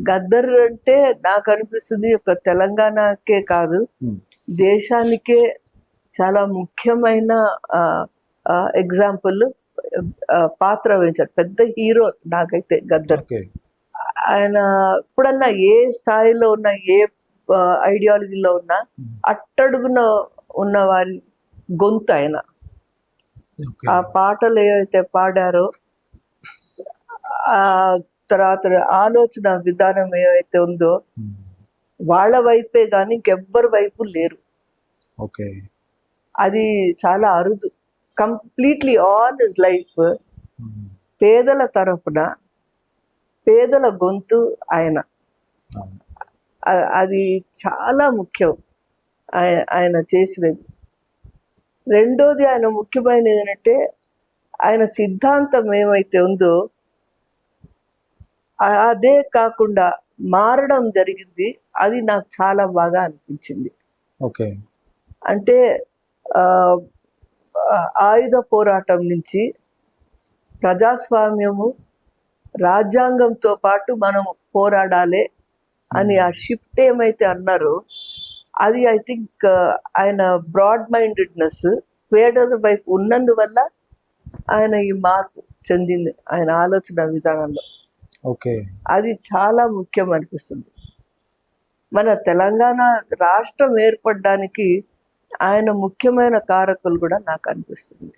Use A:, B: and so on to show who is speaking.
A: గద్దర్ అంటే నాకు అనిపిస్తుంది ఒక తెలంగాణకే కాదు, దేశానికే చాలా ముఖ్యమైన ఎగ్జాంపుల్, పాత్ర వహించారు. పెద్ద హీరో నాకైతే గద్దర్. ఆయన ఇప్పుడన్నా ఏ స్థాయిలో ఉన్నా, ఏ ఐడియాలజీలో ఉన్నా, అట్టడుగున ఉన్న వారి గొంతు ఆయన. ఆ పాటలు ఏవైతే పాడారో, ఆ తర్వాత ఆలోచన విధానం ఏవైతే ఉందో, వాళ్ళ వైపే కానీ ఇంకెవ్వరి వైపు లేరు. అది చాలా అరుదు. కంప్లీట్లీ ఆల్ హిస్ లైఫ్ పేదల తరఫున, పేదల గొంతు ఆయన. అది చాలా ముఖ్యం ఆయన చేసినది. రెండోది ఆయన ముఖ్యమైనది ఏంటంటే, ఆయన సిద్ధాంతం ఏమైతే ఉందో అదే కాకుండా మారడం జరిగింది. అది నాకు చాలా బాగా అనిపించింది. అంటే ఆయుధ పోరాటం నుంచి ప్రజాస్వామ్యము, రాజ్యాంగంతో పాటు మనము పోరాడాలి అని ఆ షిఫ్ట్ ఏమైతే అన్నారో, అది ఐ థింక్ ఆయన బ్రాడ్ మైండెడ్నెస్, పేదల వైపు ఉన్నందువల్ల ఆయన ఈ మార్పు చెందింది ఆయన ఆలోచన విధానంలో. అది చాలా ముఖ్యం అనిపిస్తుంది. మన తెలంగాణ రాష్ట్రం ఏర్పడడానికి ఆయన ముఖ్యమైన కారకులు కూడా నాకు అనిపిస్తుంది.